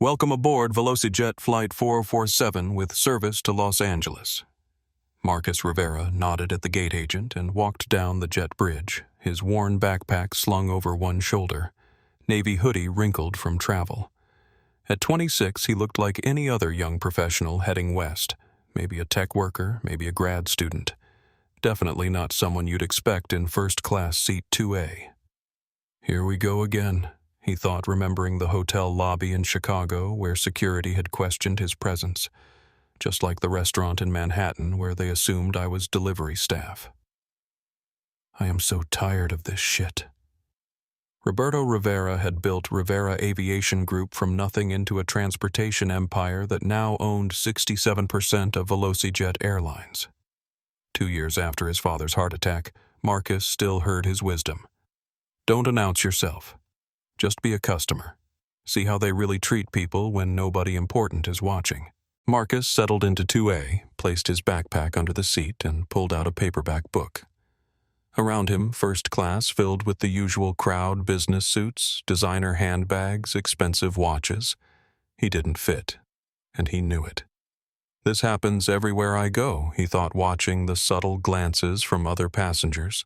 Welcome aboard VelociJet Flight 4047 with service to Los Angeles. Marcus Rivera nodded at the gate agent and walked down the jet bridge, his worn backpack slung over one shoulder, navy hoodie wrinkled from travel. At 26, he looked like any other young professional heading west, maybe a tech worker, maybe a grad student. Definitely not someone you'd expect in first-class seat 2A. Here we go again, he thought, remembering the hotel lobby in Chicago where security had questioned his presence, just like the restaurant in Manhattan where they assumed I was delivery staff. I am so tired of this shit. Roberto Rivera had built Rivera Aviation Group from nothing into a transportation empire that now owned 67% of VelociJet Airlines. 2 years after his father's heart attack, Marcus still heard his wisdom. Don't announce yourself. Just be a customer. See how they really treat people when nobody important is watching. Marcus settled into 2A, placed his backpack under the seat, and pulled out a paperback book. Around him, first class filled with the usual crowd, business suits, designer handbags, expensive watches. He didn't fit, and he knew it. This happens everywhere I go, he thought, watching the subtle glances from other passengers.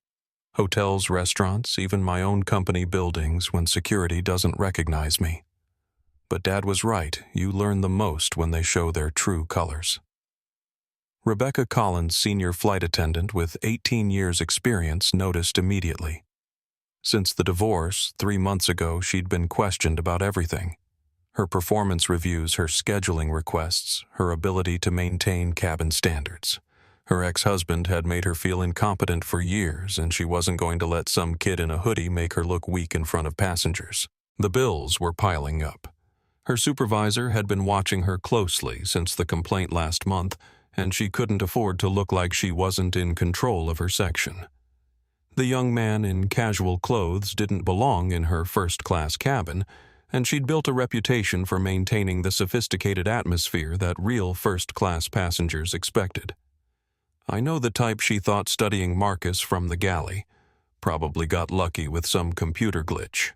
Hotels, restaurants, even my own company buildings when security doesn't recognize me. But Dad was right, you learn the most when they show their true colors. Rebecca Collins, senior flight attendant with 18 years' experience, noticed immediately. Since the divorce, 3 months ago, she'd been questioned about everything. Her performance reviews, her scheduling requests, her ability to maintain cabin standards. Her ex-husband had made her feel incompetent for years, and she wasn't going to let some kid in a hoodie make her look weak in front of passengers. The bills were piling up. Her supervisor had been watching her closely since the complaint last month, and she couldn't afford to look like she wasn't in control of her section. The young man in casual clothes didn't belong in her first-class cabin, and she'd built a reputation for maintaining the sophisticated atmosphere that real first-class passengers expected. I know the type, she thought, studying Marcus from the galley. Probably got lucky with some computer glitch.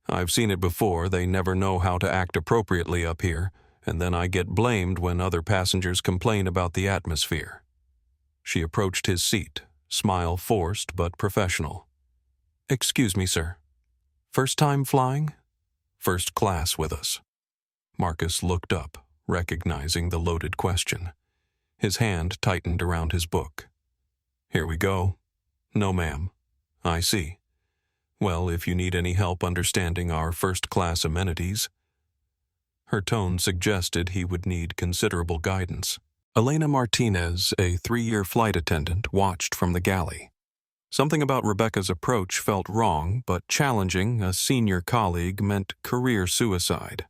I've seen it before, they never know how to act appropriately up here, and then I get blamed when other passengers complain about the atmosphere. She approached his seat, smile forced but professional. Excuse me, sir. First time flying? First class with us. Marcus looked up, recognizing the loaded question. His hand tightened around his book. Here we go. No, ma'am. I see. Well, if you need any help understanding our first-class amenities. Her tone suggested he would need considerable guidance. Elena Martinez, a 3-year flight attendant, watched from the galley. Something about Rebecca's approach felt wrong, but challenging a senior colleague meant career suicide.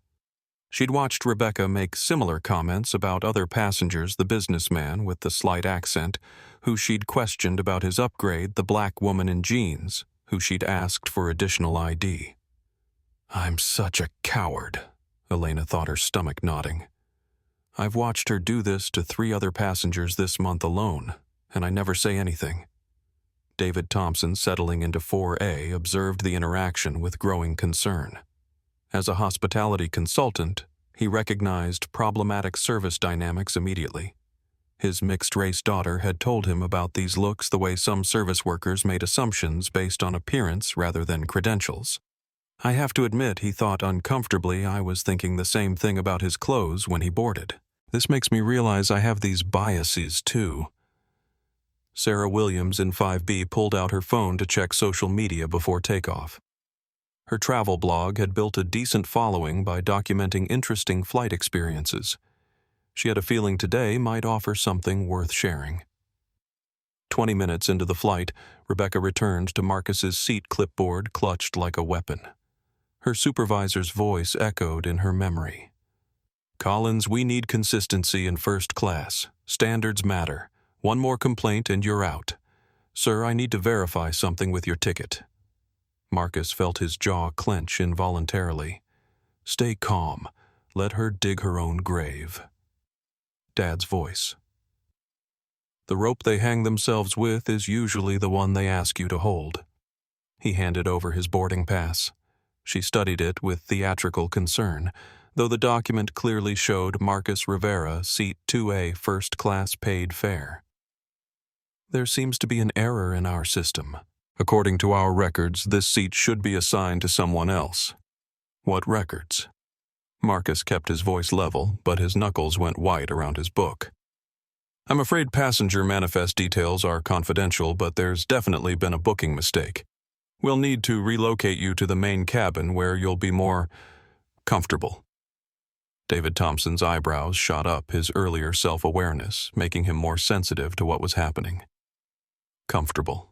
She'd watched Rebecca make similar comments about other passengers, the businessman with the slight accent, who she'd questioned about his upgrade, the black woman in jeans, who she'd asked for additional ID. I'm such a coward, Elena thought, her stomach nodding. I've watched her do this to 3 other passengers this month alone, and I never say anything. David Thompson, settling into 4A, observed the interaction with growing concern. As a hospitality consultant, he recognized problematic service dynamics immediately. His mixed-race daughter had told him about these looks the way some service workers made assumptions based on appearance rather than credentials. I have to admit, he thought uncomfortably, I was thinking the same thing about his clothes when he boarded. This makes me realize I have these biases, too. Sarah Williams in 5B pulled out her phone to check social media before takeoff. Her travel blog had built a decent following by documenting interesting flight experiences. She had a feeling today might offer something worth sharing. 20 minutes into the flight, Rebecca returned to Marcus's seat clipboard clutched like a weapon. Her supervisor's voice echoed in her memory. Collins, we need consistency in first class. Standards matter. One more complaint and you're out. Sir, I need to verify something with your ticket. Marcus felt his jaw clench involuntarily. Stay calm. Let her dig her own grave. Dad's voice. The rope they hang themselves with is usually the one they ask you to hold. He handed over his boarding pass. She studied it with theatrical concern, though the document clearly showed Marcus Rivera, seat 2A, first-class paid fare. There seems to be an error in our system. According to our records, this seat should be assigned to someone else. What records? Marcus kept his voice level, but his knuckles went white around his book. I'm afraid passenger manifest details are confidential, but there's definitely been a booking mistake. We'll need to relocate you to the main cabin where you'll be more comfortable. David Thompson's eyebrows shot up, his earlier self-awareness, making him more sensitive to what was happening. Comfortable.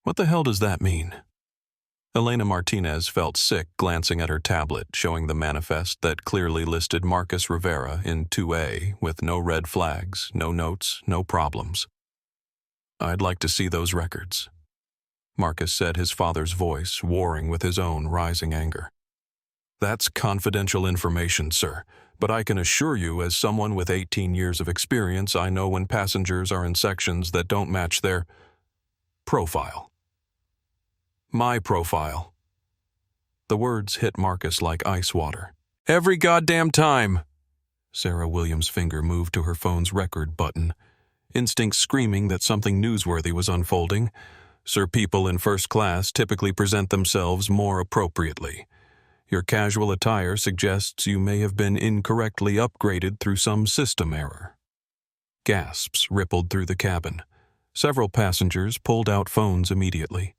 What the hell does that mean? Elena Martinez felt sick glancing at her tablet, showing the manifest that clearly listed Marcus Rivera in 2A with no red flags, no notes, no problems. I'd like to see those records. Marcus said, his father's voice warring with his own rising anger. That's confidential information, sir, but I can assure you, as someone with 18 years of experience, I know when passengers are in sections that don't match their profile. My profile. The words hit Marcus like ice water. Every goddamn time! Sarah Williams' finger moved to her phone's record button, instinct screaming that something newsworthy was unfolding. Sir, people in first class typically present themselves more appropriately. Your casual attire suggests you may have been incorrectly upgraded through some system error. Gasps rippled through the cabin. Several passengers pulled out phones immediately.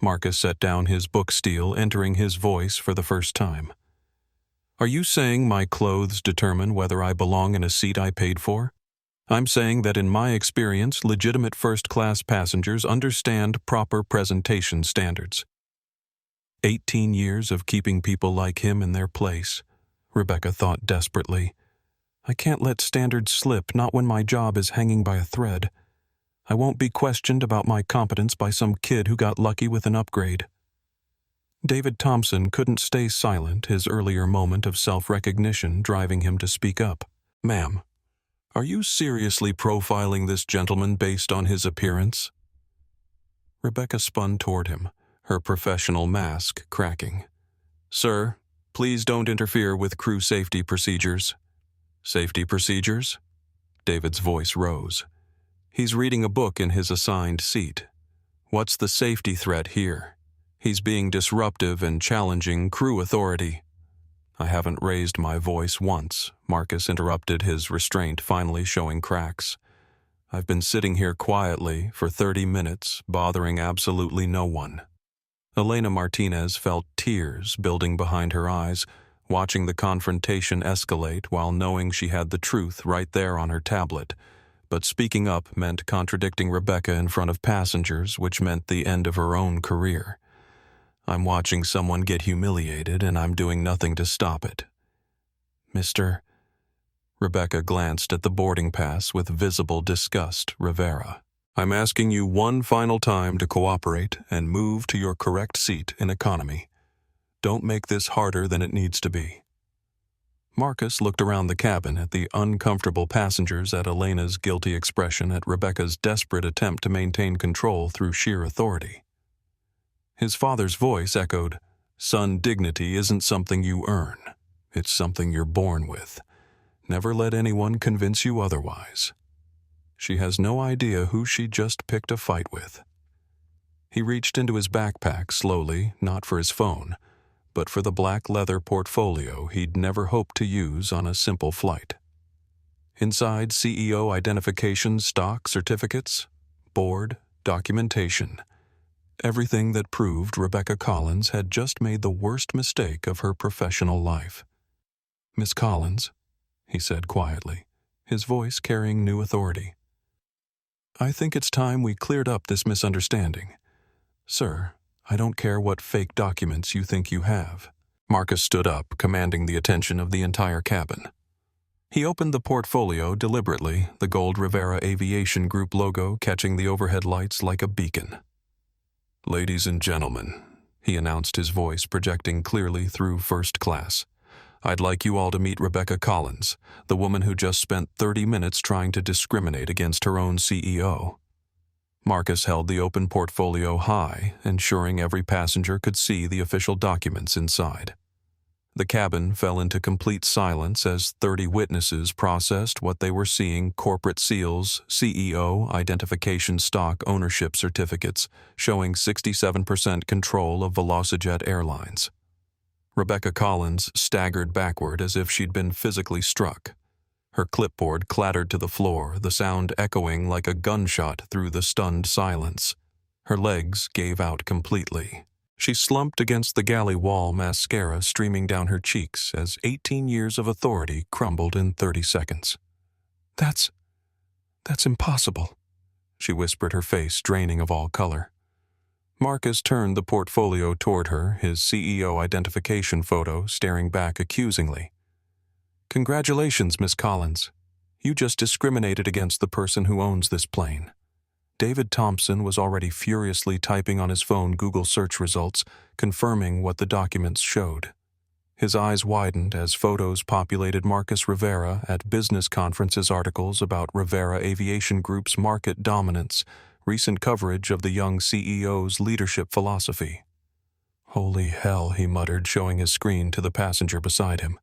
Marcus set down his book steel, entering his voice for the first time. Are you saying my clothes determine whether I belong in a seat I paid for? I'm saying that in my experience, legitimate first-class passengers understand proper presentation standards. 18 years of keeping people like him in their place, Rebecca thought desperately. I can't let standards slip, not when my job is hanging by a thread. I won't be questioned about my competence by some kid who got lucky with an upgrade. David Thompson couldn't stay silent, his earlier moment of self-recognition driving him to speak up. Ma'am, are you seriously profiling this gentleman based on his appearance? Rebecca spun toward him, her professional mask cracking. Sir, please don't interfere with crew safety procedures. Safety procedures? David's voice rose. He's reading a book in his assigned seat. What's the safety threat here? He's being disruptive and challenging crew authority. I haven't raised my voice once, Marcus interrupted, his restraint finally showing cracks. I've been sitting here quietly for 30 minutes, bothering absolutely no one. Elena Martinez felt tears building behind her eyes, watching the confrontation escalate while knowing she had the truth right there on her tablet. But speaking up meant contradicting Rebecca in front of passengers, which meant the end of her own career. I'm watching someone get humiliated, and I'm doing nothing to stop it. Mr. Rebecca glanced at the boarding pass with visible disgust. Rivera, I'm asking you one final time to cooperate and move to your correct seat in economy. Don't make this harder than it needs to be. Marcus looked around the cabin at the uncomfortable passengers, at Elena's guilty expression, at Rebecca's desperate attempt to maintain control through sheer authority. His father's voice echoed, Son, dignity isn't something you earn. It's something you're born with. Never let anyone convince you otherwise. She has no idea who she just picked a fight with. He reached into his backpack slowly, not for his phone, but for the black leather portfolio he'd never hoped to use on a simple flight. Inside, CEO identification, stock certificates, board, documentation. Everything that proved Rebecca Collins had just made the worst mistake of her professional life. Miss Collins, he said quietly, his voice carrying new authority. I think it's time we cleared up this misunderstanding. Sir, I don't care what fake documents you think you have. Marcus stood up, commanding the attention of the entire cabin. He opened the portfolio deliberately, the gold Rivera Aviation Group logo catching the overhead lights like a beacon. Ladies and gentlemen, he announced, his voice projecting clearly through first class. I'd like you all to meet Rebecca Collins, the woman who just spent 30 minutes trying to discriminate against her own CEO. Marcus held the open portfolio high, ensuring every passenger could see the official documents inside. The cabin fell into complete silence as 30 witnesses processed what they were seeing: corporate seals, CEO identification, stock ownership certificates showing 67% control of VelociJet Airlines. Rebecca Collins staggered backward as if she'd been physically struck. Her clipboard clattered to the floor, the sound echoing like a gunshot through the stunned silence. Her legs gave out completely. She slumped against the galley wall, mascara streaming down her cheeks as 18 years of authority crumbled in 30 seconds. That's impossible," she whispered, her face draining of all color. Marcus turned the portfolio toward her, his CEO identification photo staring back accusingly. "Congratulations, Miss Collins. You just discriminated against the person who owns this plane." David Thompson was already furiously typing on his phone Google search results, confirming what the documents showed. His eyes widened as photos populated Marcus Rivera at business conferences, articles about Rivera Aviation Group's market dominance, recent coverage of the young CEO's leadership philosophy. "Holy hell," he muttered, showing his screen to the passenger beside him.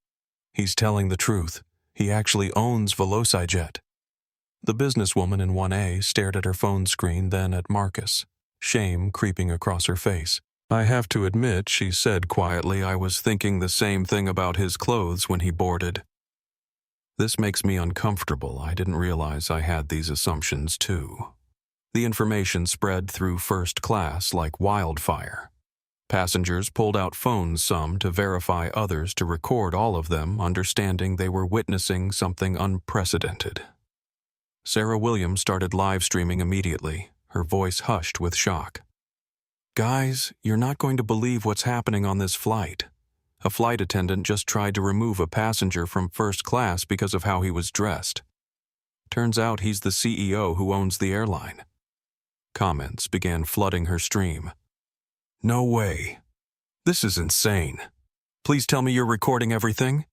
"He's telling the truth. He actually owns VelociJet." The businesswoman in 1A stared at her phone screen, then at Marcus, shame creeping across her face. "I have to admit," she said quietly, "I was thinking the same thing about his clothes when he boarded. This makes me uncomfortable. I didn't realize I had these assumptions too." The information spread through first class like wildfire. Passengers pulled out phones, some to verify, others to record all of them, understanding they were witnessing something unprecedented. Sarah Williams started live streaming immediately, her voice hushed with shock. "Guys, you're not going to believe what's happening on this flight. A flight attendant just tried to remove a passenger from first class because of how he was dressed. Turns out he's the CEO who owns the airline." Comments began flooding her stream. "No way. This is insane. Please tell me you're recording everything."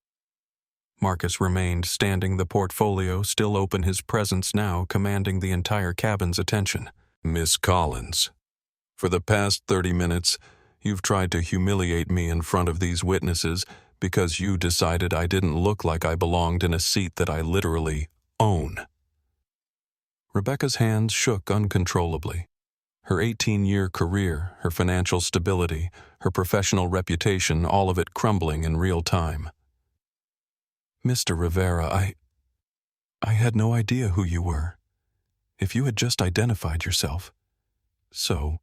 Marcus remained standing, the portfolio still open, his presence now commanding the entire cabin's attention. "Miss Collins, for the past 30 minutes, you've tried to humiliate me in front of these witnesses because you decided I didn't look like I belonged in a seat that I literally own." Rebecca's hands shook uncontrollably. Her 18-year career, her financial stability, her professional reputation, all of it crumbling in real time. "Mr. Rivera, I had no idea who you were. If you had just identified yourself. So,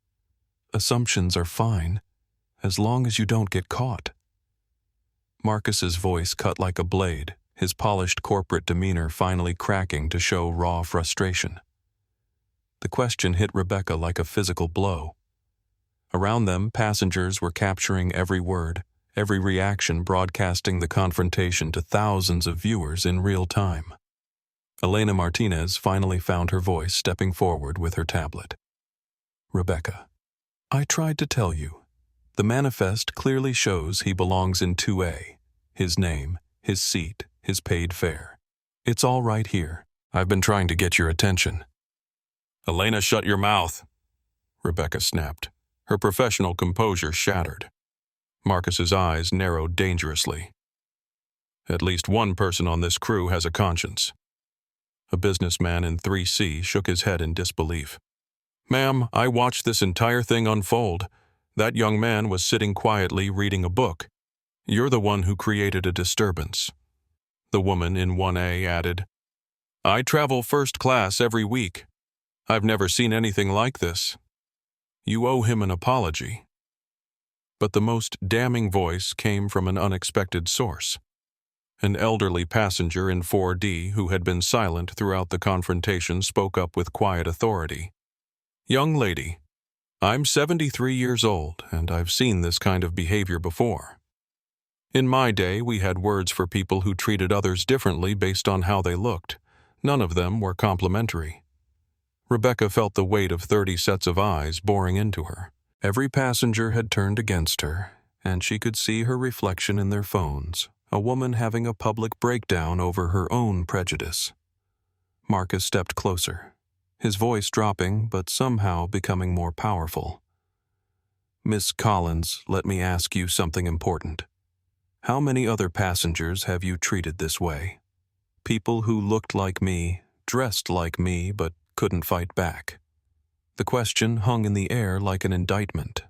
assumptions are fine, as long as you don't get caught." Marcus's voice cut like a blade, his polished corporate demeanor finally cracking to show raw frustration. The question hit Rebecca like a physical blow. Around them, passengers were capturing every word, every reaction, broadcasting the confrontation to thousands of viewers in real time. Elena Martinez finally found her voice, stepping forward with her tablet. "Rebecca, I tried to tell you. The manifest clearly shows he belongs in 2A. His name, his seat, his paid fare. It's all right here. I've been trying to get your attention." "Elena, shut your mouth," Rebecca snapped, her professional composure shattered. Marcus's eyes narrowed dangerously. "At least one person on this crew has a conscience." A businessman in 3C shook his head in disbelief. "Ma'am, I watched this entire thing unfold. That young man was sitting quietly reading a book. You're the one who created a disturbance." The woman in 1A added, "I travel first class every week. I've never seen anything like this. You owe him an apology." But the most damning voice came from an unexpected source. An elderly passenger in 4D who had been silent throughout the confrontation spoke up with quiet authority. "Young lady, I'm 73 years old, and I've seen this kind of behavior before. In my day, we had words for people who treated others differently based on how they looked. None of them were complimentary." Rebecca felt the weight of 30 sets of eyes boring into her. Every passenger had turned against her, and she could see her reflection in their phones, a woman having a public breakdown over her own prejudice. Marcus stepped closer, his voice dropping but somehow becoming more powerful. "Miss Collins, let me ask you something important. How many other passengers have you treated this way? People who looked like me, dressed like me, but couldn't fight back. The question hung in the air like an indictment.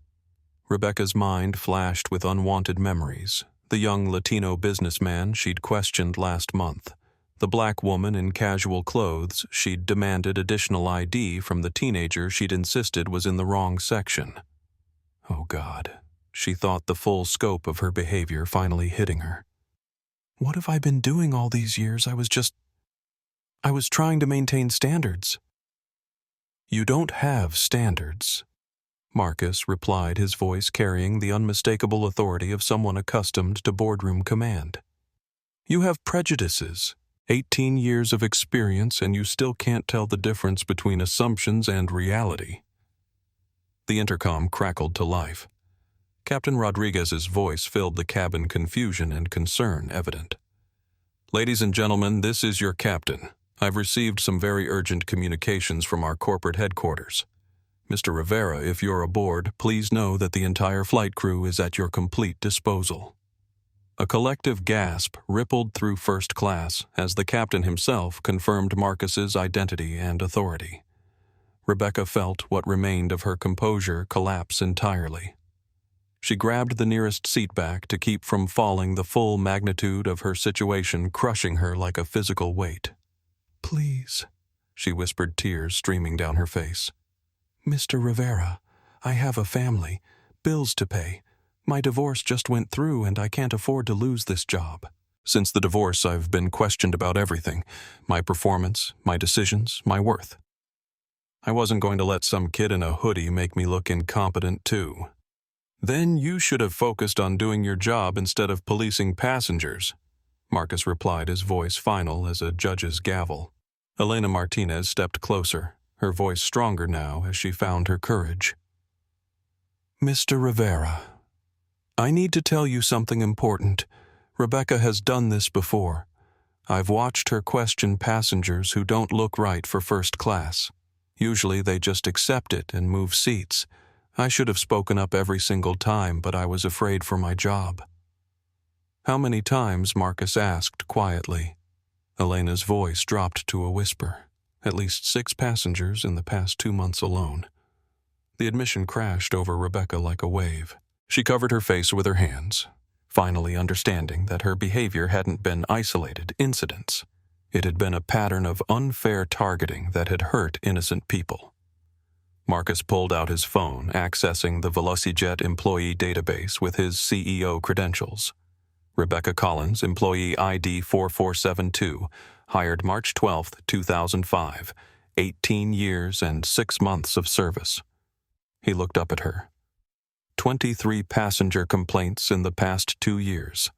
Rebecca's mind flashed with unwanted memories. The young Latino businessman she'd questioned last month. The black woman in casual clothes she'd demanded additional ID from the teenager she'd insisted was in the wrong section. Oh God, she thought, the full scope of her behavior finally hitting her. What have I been doing all these years? I was trying to maintain standards. You don't have standards, Marcus replied, his voice carrying the unmistakable authority of someone accustomed to boardroom command. You have prejudices. 18 years of experience, and you still can't tell the difference between assumptions and reality. The intercom crackled to life. Captain Rodriguez's voice filled the cabin, confusion and concern evident. Ladies and gentlemen, this is your captain. I've received some very urgent communications from our corporate headquarters. Mr. Rivera, if you're aboard, please know that the entire flight crew is at your complete disposal. A collective gasp rippled through first class as the captain himself confirmed Marcus's identity and authority. Rebecca felt what remained of her composure collapse entirely. She grabbed the nearest seat back to keep from falling, the full magnitude of her situation crushing her like a physical weight. Please, she whispered, tears streaming down her face. Mr. Rivera, I have a family, bills to pay. My divorce just went through and I can't afford to lose this job. Since the divorce, I've been questioned about everything. My performance, my decisions, my worth. I wasn't going to let some kid in a hoodie make me look incompetent too. Then you should have focused on doing your job instead of policing passengers, Marcus replied, his voice final as a judge's gavel. Elena Martinez stepped closer, her voice stronger now as she found her courage. Mr. Rivera, I need to tell you something important. Rebecca has done this before. I've watched her question passengers who don't look right for first class. Usually they just accept it and move seats. I should have spoken up every single time, but I was afraid for my job. How many times? Marcus asked quietly. Elena's voice dropped to a whisper. At least 6 passengers in the past 2 months alone. The admission crashed over Rebecca like a wave. She covered her face with her hands, finally understanding that her behavior hadn't been isolated incidents. It had been a pattern of unfair targeting that had hurt innocent people. Marcus pulled out his phone, accessing the VelociJet employee database with his CEO credentials. Rebecca Collins, employee ID 4472, hired March 12, 2005, 18 years and 6 months of service. He looked up at her. 23 passenger complaints in the past 2 years,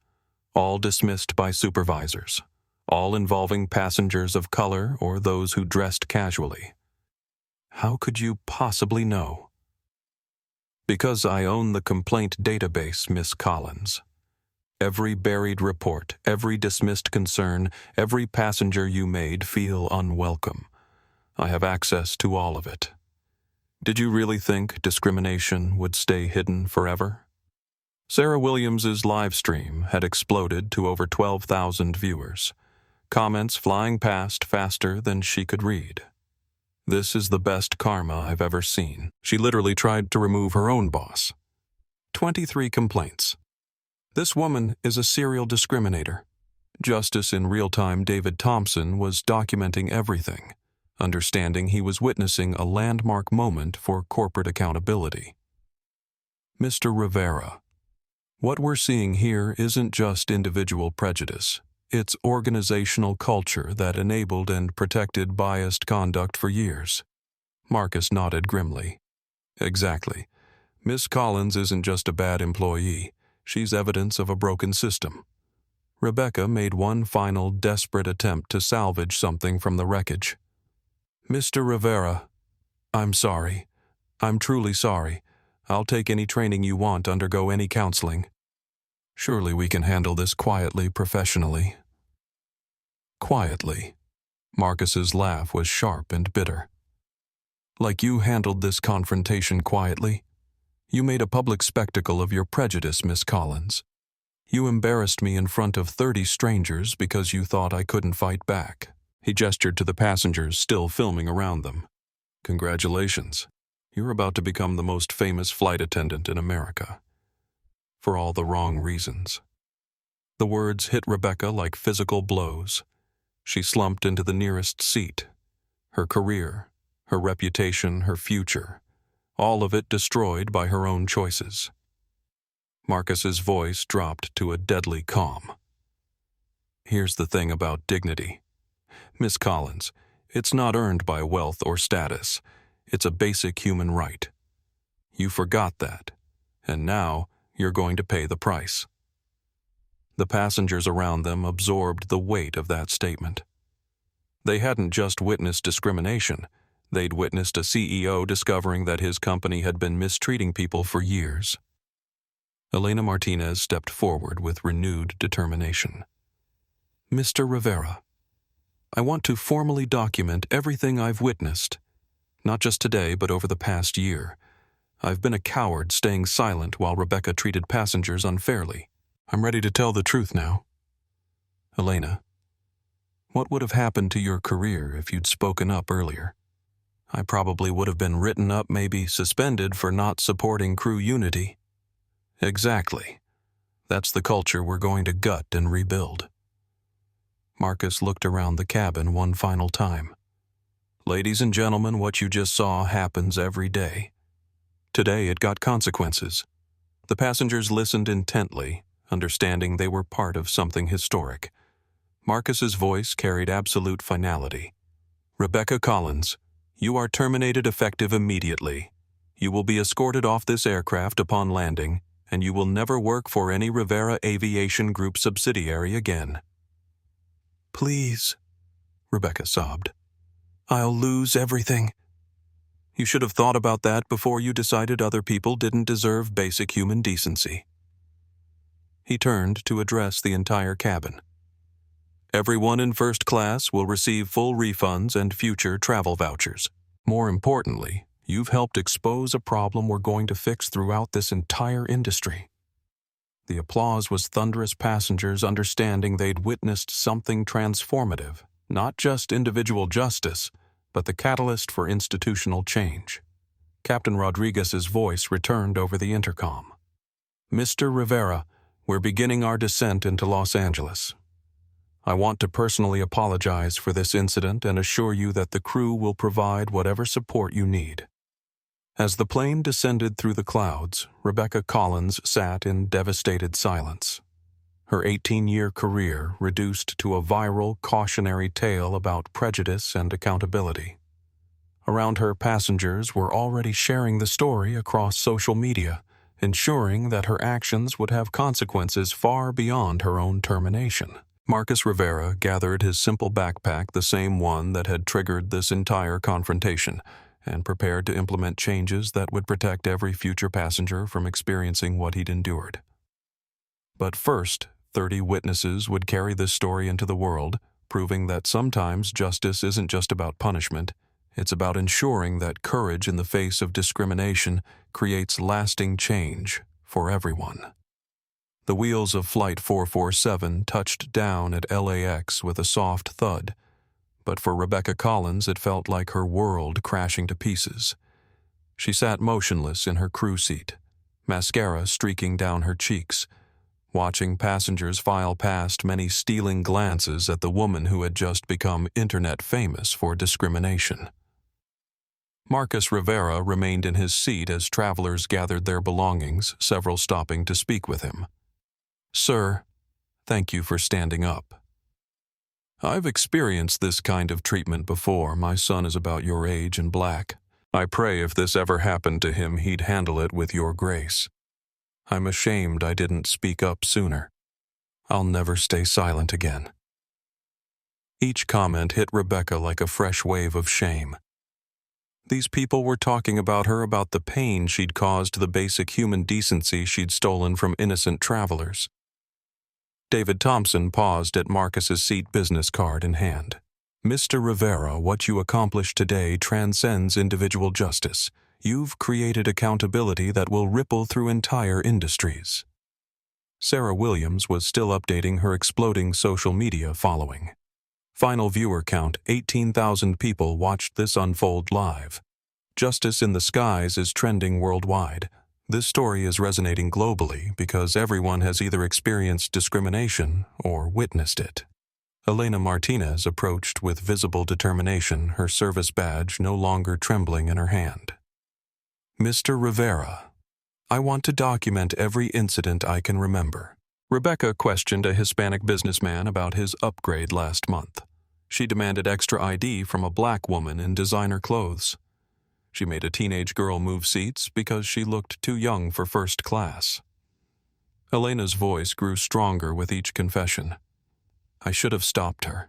all dismissed by supervisors, all involving passengers of color or those who dressed casually. How could you possibly know? Because I own the complaint database, Miss Collins. Every buried report, every dismissed concern, every passenger you made feel unwelcome. I have access to all of it. Did you really think discrimination would stay hidden forever? Sarah Williams's live stream had exploded to over 12,000 viewers, comments flying past faster than she could read. This is the best karma I've ever seen. She literally tried to remove her own boss. 23 complaints. This woman is a serial discriminator. Justice in real time David Thompson was documenting everything, understanding he was witnessing a landmark moment for corporate accountability. Mr. Rivera, what we're seeing here isn't just individual prejudice. It's organizational culture that enabled and protected biased conduct for years. Marcus nodded grimly. Exactly. Miss Collins isn't just a bad employee. She's evidence of a broken system. Rebecca made one final desperate attempt to salvage something from the wreckage. Mr. Rivera, I'm sorry. I'm truly sorry. I'll take any training you want, undergo any counseling. Surely we can handle this quietly, professionally. Quietly. Marcus's laugh was sharp and bitter. Like you handled this confrontation quietly? You made a public spectacle of your prejudice, Miss Collins. You embarrassed me in front of 30 strangers because you thought I couldn't fight back." He gestured to the passengers still filming around them. "Congratulations. You're about to become the most famous flight attendant in America. For all the wrong reasons." The words hit Rebecca like physical blows. She slumped into the nearest seat. Her career, her reputation, her future, all of it destroyed by her own choices. Marcus's voice dropped to a deadly calm. "Here's the thing about dignity. Miss Collins, it's not earned by wealth or status. It's a basic human right. You forgot that, and now you're going to pay the price." The passengers around them absorbed the weight of that statement. They hadn't just witnessed discrimination. They'd witnessed a CEO discovering that his company had been mistreating people for years. Elena Martinez stepped forward with renewed determination. "Mr. Rivera, I want to formally document everything I've witnessed, not just today but over the past year. I've been a coward staying silent while Rebecca treated passengers unfairly. I'm ready to tell the truth now. Elena, what would have happened to your career if you'd spoken up earlier? I probably would have been written up, maybe suspended for not supporting crew unity." "Exactly. That's the culture we're going to gut and rebuild." Marcus looked around the cabin one final time. "Ladies and gentlemen, what you just saw happens every day. Today it got consequences." The passengers listened intently, understanding they were part of something historic. Marcus's voice carried absolute finality. "Rebecca Collins, you are terminated effective immediately. You will be escorted off this aircraft upon landing, and you will never work for any Rivera Aviation Group subsidiary again." "Please," Rebecca sobbed. "I'll lose everything." "You should have thought about that before you decided other people didn't deserve basic human decency." He turned to address the entire cabin. "Everyone in first class will receive full refunds and future travel vouchers. More importantly, you've helped expose a problem we're going to fix throughout this entire industry." The applause was thunderous passengers understanding they'd witnessed something transformative, not just individual justice, but the catalyst for institutional change. Captain Rodriguez's voice returned over the intercom. "Mr. Rivera, we're beginning our descent into Los Angeles. I want to personally apologize for this incident and assure you that the crew will provide whatever support you need." As the plane descended through the clouds, Rebecca Collins sat in devastated silence. Her 18-year career reduced to a viral, cautionary tale about prejudice and accountability. Around her, passengers were already sharing the story across social media, ensuring that her actions would have consequences far beyond her own termination. Marcus Rivera gathered his simple backpack, the same one that had triggered this entire confrontation, and prepared to implement changes that would protect every future passenger from experiencing what he'd endured. But first, 30 witnesses would carry this story into the world, proving that sometimes justice isn't just about punishment, it's about ensuring that courage in the face of discrimination creates lasting change for everyone. The wheels of Flight 447 touched down at LAX with a soft thud, but for Rebecca Collins it felt like her world crashing to pieces. She sat motionless in her crew seat, mascara streaking down her cheeks, watching passengers file past, many stealing glances at the woman who had just become internet famous for discrimination. Marcus Rivera remained in his seat as travelers gathered their belongings, several stopping to speak with him. "Sir, thank you for standing up. I've experienced this kind of treatment before. My son is about your age and black. I pray if this ever happened to him, he'd handle it with your grace. I'm ashamed I didn't speak up sooner. I'll never stay silent again." Each comment hit Rebecca like a fresh wave of shame. These people were talking about her, about the pain she'd caused, the basic human decency she'd stolen from innocent travelers. David Thompson paused at Marcus's seat, business card in hand. "Mr. Rivera, what you accomplished today transcends individual justice. You've created accountability that will ripple through entire industries." Sarah Williams was still updating her exploding social media following. Final viewer count: 18,000 people watched this unfold live. Justice in the skies is trending worldwide. This story is resonating globally because everyone has either experienced discrimination or witnessed it. Elena Martinez approached with visible determination, her service badge no longer trembling in her hand. Mr. Rivera, I want to document every incident I can remember. Rebecca questioned a Hispanic businessman about his upgrade last month. She demanded extra ID from a black woman in designer clothes. She made a teenage girl move seats because she looked too young for first class. Elena's voice grew stronger with each confession. I should have stopped her.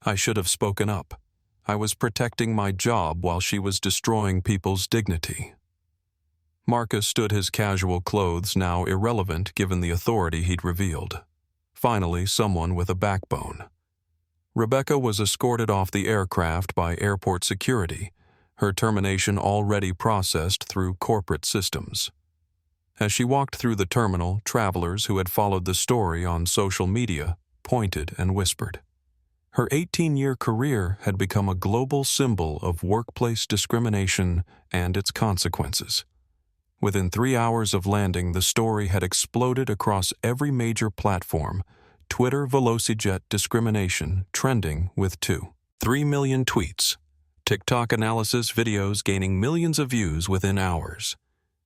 I should have spoken up. I was protecting my job while she was destroying people's dignity. Marcus stood, his casual clothes now irrelevant given the authority he'd revealed. Finally, someone with a backbone. Rebecca was escorted off the aircraft by airport security, her termination already processed through corporate systems. As she walked through the terminal, travelers who had followed the story on social media pointed and whispered. Her 18-year career had become a global symbol of workplace discrimination and its consequences. Within 3 hours of landing, the story had exploded across every major platform. Twitter VelociJet discrimination trending with 2.3 million tweets. TikTok analysis videos gaining millions of views within hours.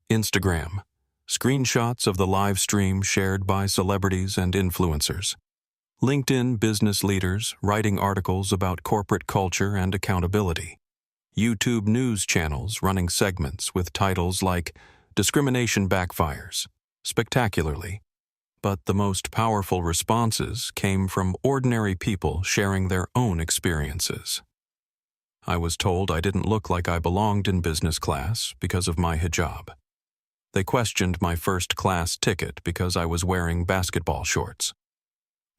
Instagram, screenshots of the live stream shared by celebrities and influencers. LinkedIn business leaders writing articles about corporate culture and accountability. YouTube news channels running segments with titles like "Discrimination Backfires Spectacularly." But the most powerful responses came from ordinary people sharing their own experiences. I was told I didn't look like I belonged in business class because of my hijab. They questioned my first-class ticket because I was wearing basketball shorts.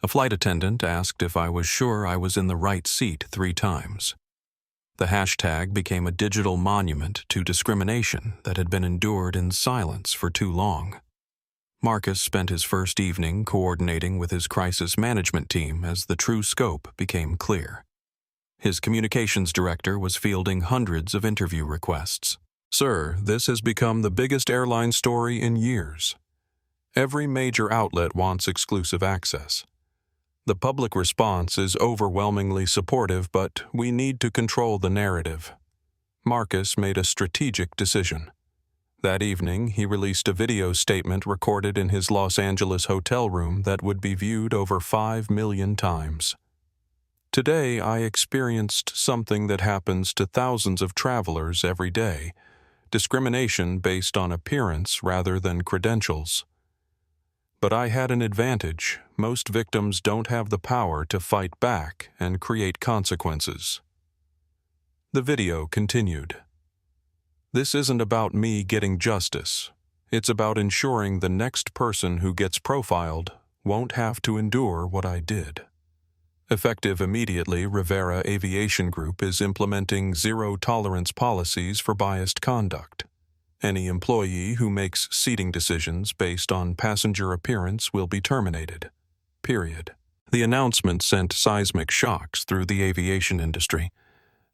A flight attendant asked if I was sure I was in the right seat 3 times. The hashtag became a digital monument to discrimination that had been endured in silence for too long. Marcus spent his first evening coordinating with his crisis management team as the true scope became clear. His communications director was fielding hundreds of interview requests. Sir, this has become the biggest airline story in years. Every major outlet wants exclusive access. The public response is overwhelmingly supportive, but we need to control the narrative. Marcus made a strategic decision. That evening, he released a video statement recorded in his Los Angeles hotel room that would be viewed over 5 million times. Today, I experienced something that happens to thousands of travelers every day: discrimination based on appearance rather than credentials. But I had an advantage. Most victims don't have the power to fight back and create consequences. The video continued. This isn't about me getting justice. It's about ensuring the next person who gets profiled won't have to endure what I did. Effective immediately, Rivera Aviation Group is implementing zero-tolerance policies for biased conduct. Any employee who makes seating decisions based on passenger appearance will be terminated. Period. The announcement sent seismic shocks through the aviation industry.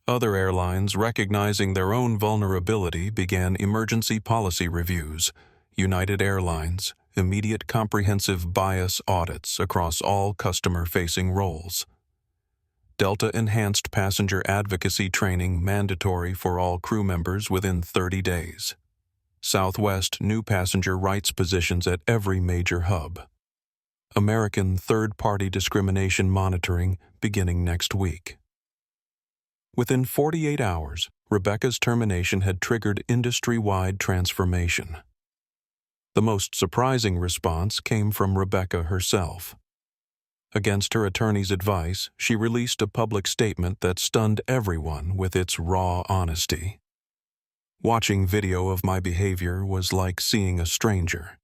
Other airlines, recognizing their own vulnerability, began emergency policy reviews. United Airlines, immediate comprehensive bias audits across all customer-facing roles. Delta enhanced passenger advocacy training mandatory for all crew members within 30 days. Southwest new passenger rights positions at every major hub. American third-party discrimination monitoring beginning next week. Within 48 hours, Rebecca's termination had triggered industry-wide transformation. The most surprising response came from Rebecca herself. Against her attorney's advice, she released a public statement that stunned everyone with its raw honesty. Watching video of my behavior was like seeing a stranger.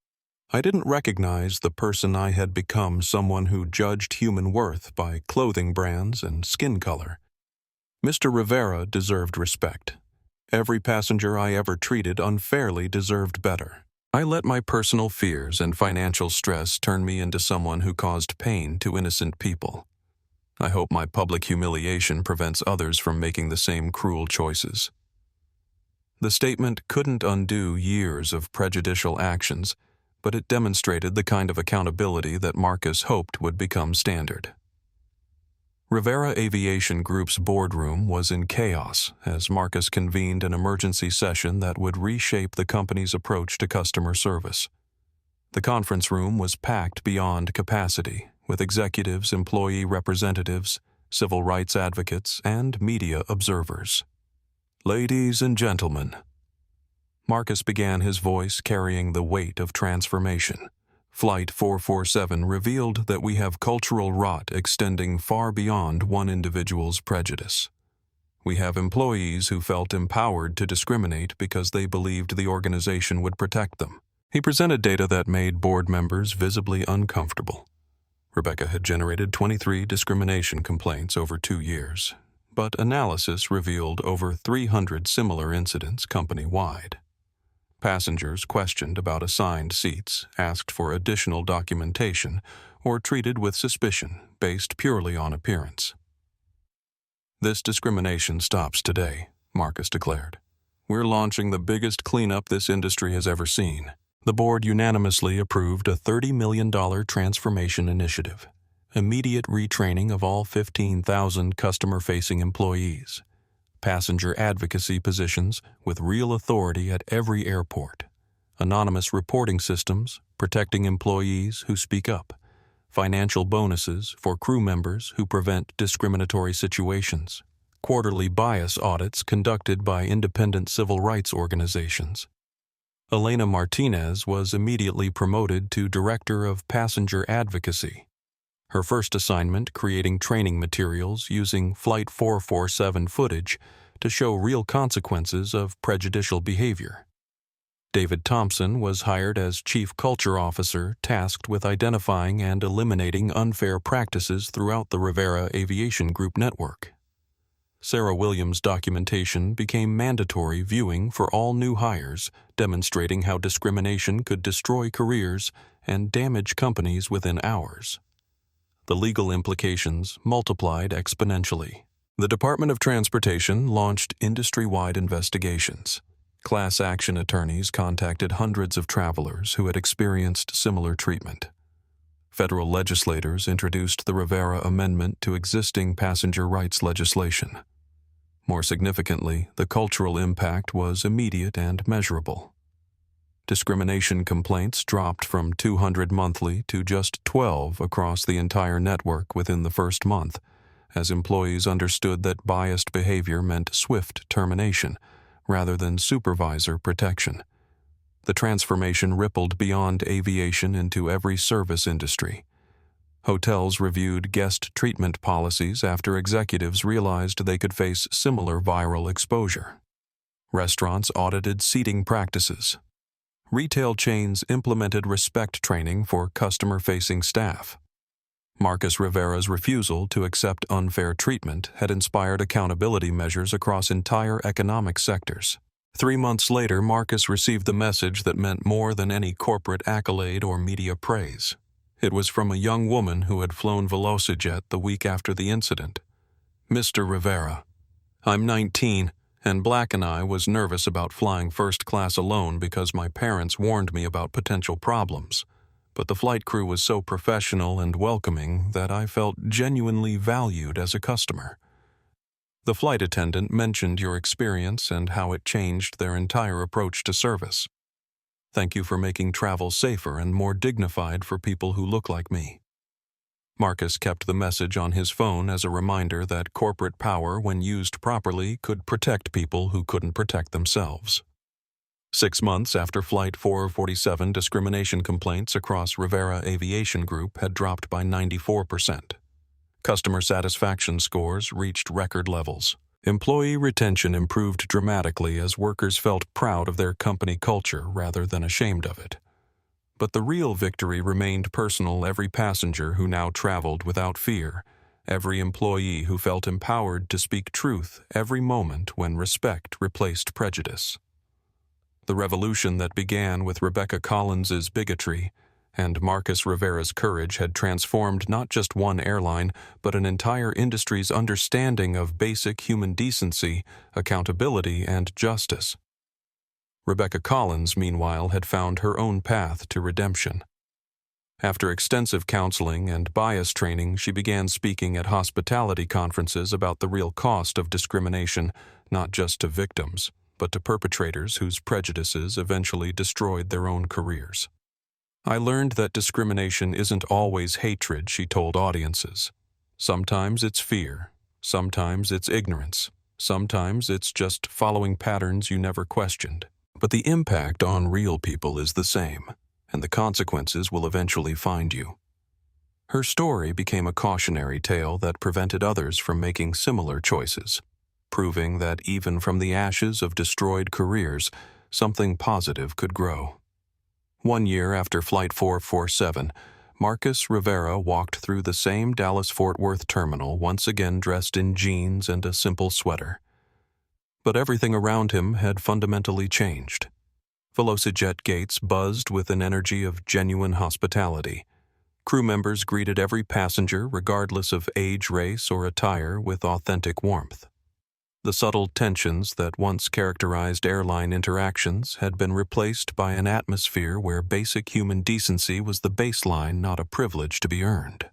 I didn't recognize the person I had become, someone who judged human worth by clothing brands and skin color. Mr. Rivera deserved respect. Every passenger I ever treated unfairly deserved better. I let my personal fears and financial stress turn me into someone who caused pain to innocent people. I hope my public humiliation prevents others from making the same cruel choices." The statement couldn't undo years of prejudicial actions, but it demonstrated the kind of accountability that Marcus hoped would become standard. Rivera Aviation Group's boardroom was in chaos as Marcus convened an emergency session that would reshape the company's approach to customer service. The conference room was packed beyond capacity, with executives, employee representatives, civil rights advocates, and media observers. "Ladies and gentlemen," Marcus began, his voice carrying the weight of transformation. "Flight 447 revealed that we have cultural rot extending far beyond one individual's prejudice. We have employees who felt empowered to discriminate because they believed the organization would protect them." He presented data that made board members visibly uncomfortable. Rebecca had generated 23 discrimination complaints over 2 years, but analysis revealed over 300 similar incidents company-wide. Passengers questioned about assigned seats, asked for additional documentation, or treated with suspicion based purely on appearance. "This discrimination stops today," Marcus declared. "We're launching the biggest cleanup this industry has ever seen." The board unanimously approved a $30 million transformation initiative, immediate retraining of all 15,000 customer-facing employees, passenger advocacy positions with real authority at every airport, anonymous reporting systems protecting employees who speak up, financial bonuses for crew members who prevent discriminatory situations, quarterly bias audits conducted by independent civil rights organizations. Elena Martinez was immediately promoted to Director of Passenger Advocacy. Her first assignment creating training materials using Flight 447 footage to show real consequences of prejudicial behavior. David Thompson was hired as Chief Culture Officer tasked with identifying and eliminating unfair practices throughout the Rivera Aviation Group network. Sarah Williams' documentation became mandatory viewing for all new hires, demonstrating how discrimination could destroy careers and damage companies within hours. The legal implications multiplied exponentially. The Department of Transportation launched industry-wide investigations. Class action attorneys contacted hundreds of travelers who had experienced similar treatment. Federal legislators introduced the Rivera Amendment to existing passenger rights legislation. More significantly, the cultural impact was immediate and measurable. Discrimination complaints dropped from 200 monthly to just 12 across the entire network within the first month, as employees understood that biased behavior meant swift termination rather than supervisor protection. The transformation rippled beyond aviation into every service industry. Hotels reviewed guest treatment policies after executives realized they could face similar viral exposure. Restaurants audited seating practices. Retail chains implemented respect training for customer-facing staff. Marcus Rivera's refusal to accept unfair treatment had inspired accountability measures across entire economic sectors. 3 months later, Marcus received the message that meant more than any corporate accolade or media praise. It was from a young woman who had flown VelociJet the week after the incident. "Mr. Rivera, I'm 19, and Black and I was nervous about flying first class alone because my parents warned me about potential problems. But the flight crew was so professional and welcoming that I felt genuinely valued as a customer. The flight attendant mentioned your experience and how it changed their entire approach to service. Thank you for making travel safer and more dignified for people who look like me." Marcus kept the message on his phone as a reminder that corporate power, when used properly, could protect people who couldn't protect themselves. 6 months after Flight 447, discrimination complaints across Rivera Aviation Group had dropped by 94%. Customer satisfaction scores reached record levels. Employee retention improved dramatically as workers felt proud of their company culture rather than ashamed of it. But the real victory remained personal. Every passenger who now traveled without fear, every employee who felt empowered to speak truth every moment when respect replaced prejudice. The revolution that began with Rebecca Collins's bigotry and Marcus Rivera's courage had transformed not just one airline, but an entire industry's understanding of basic human decency, accountability, and justice. Rebecca Collins, meanwhile, had found her own path to redemption. After extensive counseling and bias training, she began speaking at hospitality conferences about the real cost of discrimination, not just to victims, but to perpetrators whose prejudices eventually destroyed their own careers. I learned that discrimination isn't always hatred, she told audiences. Sometimes it's fear, sometimes it's ignorance, sometimes it's just following patterns you never questioned. But the impact on real people is the same, and the consequences will eventually find you. Her story became a cautionary tale that prevented others from making similar choices, proving that even from the ashes of destroyed careers, something positive could grow. 1 year after Flight 447, Marcus Rivera walked through the same Dallas-Fort Worth terminal, once again dressed in jeans and a simple sweater. But everything around him had fundamentally changed. VelociJet gates buzzed with an energy of genuine hospitality. Crew members greeted every passenger, regardless of age, race, or attire, with authentic warmth. The subtle tensions that once characterized airline interactions had been replaced by an atmosphere where basic human decency was the baseline, not a privilege to be earned.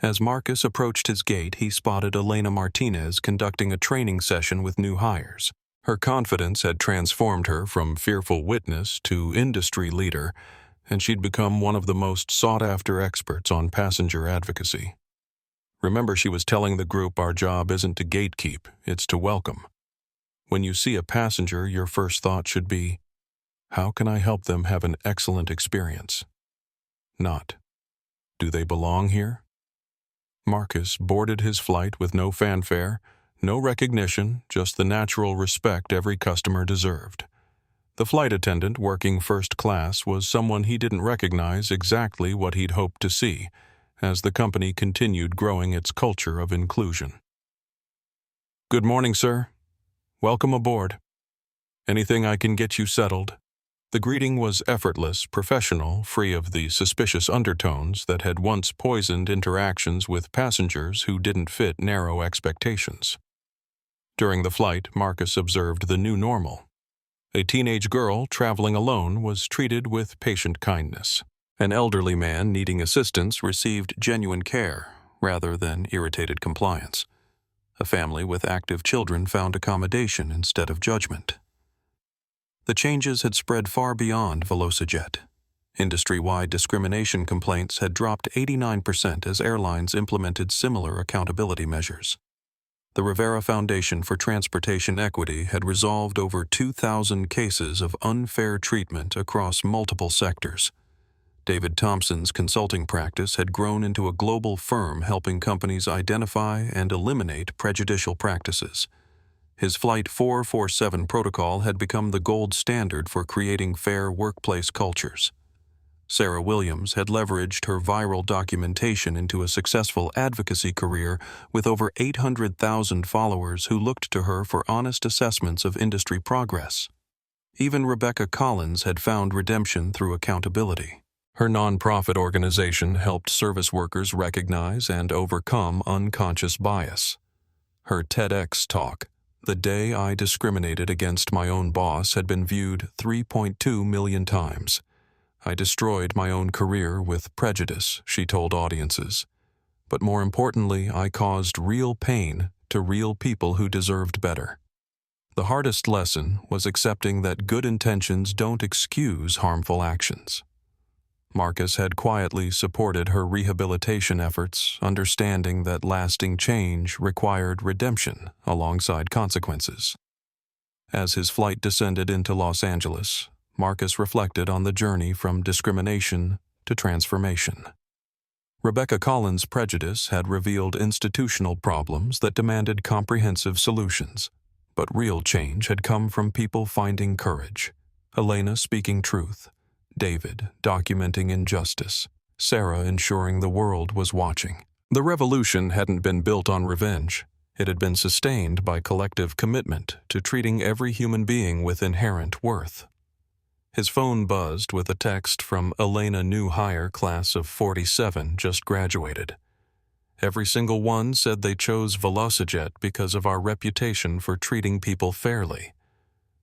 As Marcus approached his gate, he spotted Elena Martinez conducting a training session with new hires. Her confidence had transformed her from fearful witness to industry leader, and she'd become one of the most sought-after experts on passenger advocacy. Remember, she was telling the group, our job isn't to gatekeep, it's to welcome. When you see a passenger, your first thought should be, how can I help them have an excellent experience? Not, do they belong here? Marcus boarded his flight with no fanfare, no recognition, just the natural respect every customer deserved. The flight attendant working first class was someone he didn't recognize exactly what he'd hoped to see, as the company continued growing its culture of inclusion. Good morning, sir. Welcome aboard. Anything I can get you settled? The greeting was effortless, professional, free of the suspicious undertones that had once poisoned interactions with passengers who didn't fit narrow expectations. During the flight, Marcus observed the new normal. A teenage girl traveling alone was treated with patient kindness. An elderly man needing assistance received genuine care rather than irritated compliance. A family with active children found accommodation instead of judgment. The changes had spread far beyond VelociJet. Industry-wide discrimination complaints had dropped 89% as airlines implemented similar accountability measures. The Rivera Foundation for Transportation Equity had resolved over 2,000 cases of unfair treatment across multiple sectors. David Thompson's consulting practice had grown into a global firm helping companies identify and eliminate prejudicial practices. His Flight 447 protocol had become the gold standard for creating fair workplace cultures. Sarah Williams had leveraged her viral documentation into a successful advocacy career with over 800,000 followers who looked to her for honest assessments of industry progress. Even Rebecca Collins had found redemption through accountability. Her nonprofit organization helped service workers recognize and overcome unconscious bias. Her TEDx talk, "The Day I Discriminated Against My Own Boss," had been viewed 3.2 million times. I destroyed my own career with prejudice, she told audiences. But more importantly, I caused real pain to real people who deserved better. The hardest lesson was accepting that good intentions don't excuse harmful actions. Marcus had quietly supported her rehabilitation efforts, understanding that lasting change required redemption alongside consequences. As his flight descended into Los Angeles, Marcus reflected on the journey from discrimination to transformation. Rebecca Collins' prejudice had revealed institutional problems that demanded comprehensive solutions, but real change had come from people finding courage. Elena speaking truth, David documenting injustice, Sarah ensuring the world was watching. The revolution hadn't been built on revenge. It had been sustained by collective commitment to treating every human being with inherent worth. His phone buzzed with a text from Elena New Hire, class of 47, just graduated. Every single one said they chose VelociJet because of our reputation for treating people fairly.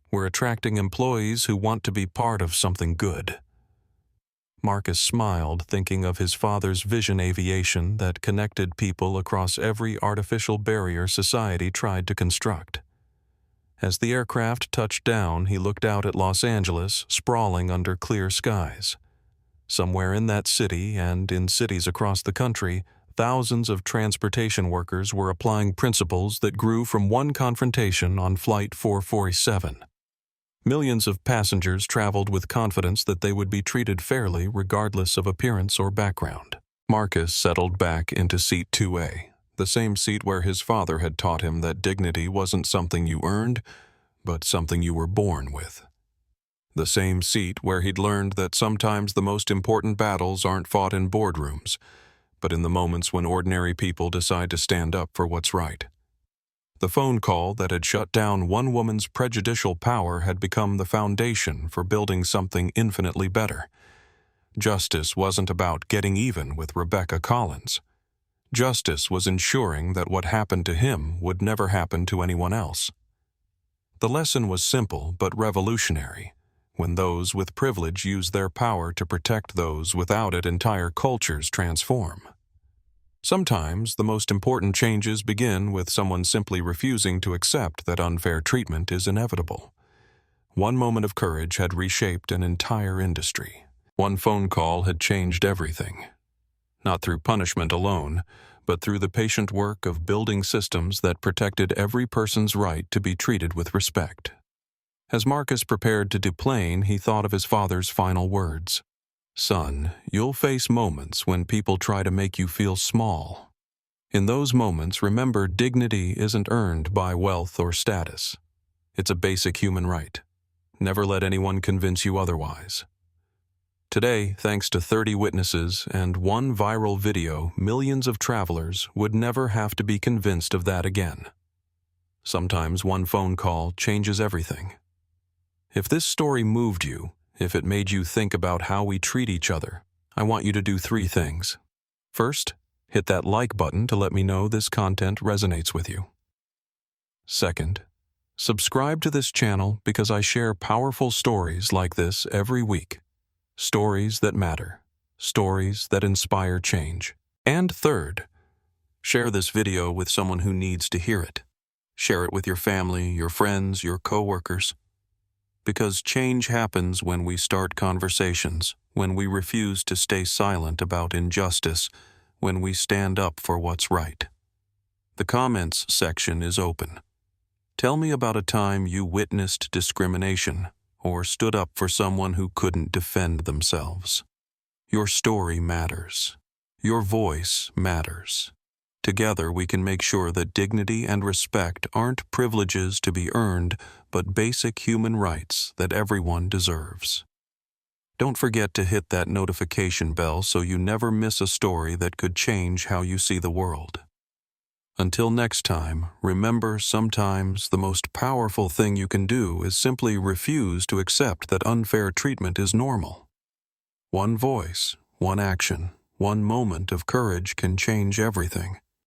We're attracting employees who want to be part of something good. Marcus smiled, thinking of his father's vision aviation that connected people across every artificial barrier society tried to construct. As the aircraft touched down, he looked out at Los Angeles, sprawling under clear skies. Somewhere in that city, and in cities across the country, thousands of transportation workers were applying principles that grew from one confrontation on Flight 447. Millions of passengers traveled with confidence that they would be treated fairly regardless of appearance or background. Marcus settled back into seat 2A, the same seat where his father had taught him that dignity wasn't something you earned, but something you were born with. The same seat where he'd learned that sometimes the most important battles aren't fought in boardrooms, but in the moments when ordinary people decide to stand up for what's right. The phone call that had shut down one woman's prejudicial power had become the foundation for building something infinitely better. Justice wasn't about getting even with Rebecca Collins. Justice was ensuring that what happened to him would never happen to anyone else. The lesson was simple but revolutionary. When those with privilege use their power to protect those without it, entire cultures transform. Sometimes the most important changes begin with someone simply refusing to accept that unfair treatment is inevitable. One moment of courage had reshaped an entire industry. One phone call had changed everything. Not through punishment alone, but through the patient work of building systems that protected every person's right to be treated with respect. As Marcus prepared to deplane, he thought of his father's final words. "Son, you'll face moments when people try to make you feel small. In those moments, remember dignity isn't earned by wealth or status. It's a basic human right. Never let anyone convince you otherwise." Today, thanks to 30 witnesses and one viral video, millions of travelers would never have to be convinced of that again. Sometimes one phone call changes everything. If this story moved you, if it made you think about how we treat each other, I want you to do 3 things. First, hit that like button to let me know this content resonates with you. Second, subscribe to this channel because I share powerful stories like this every week. Stories that matter. Stories that inspire change. And third, share this video with someone who needs to hear it. Share it with your family, your friends, your coworkers. Because change happens when we start conversations, when we refuse to stay silent about injustice, when we stand up for what's right. The comments section is open. Tell me about a time you witnessed discrimination or stood up for someone who couldn't defend themselves. Your story matters. Your voice matters. Together we can make sure that dignity and respect aren't privileges to be earned, but basic human rights that everyone deserves. Don't forget to hit that notification bell so you never miss a story that could change how you see the world. Until next time, remember, sometimes the most powerful thing you can do is simply refuse to accept that unfair treatment is normal. One voice, one action, one moment of courage can change everything.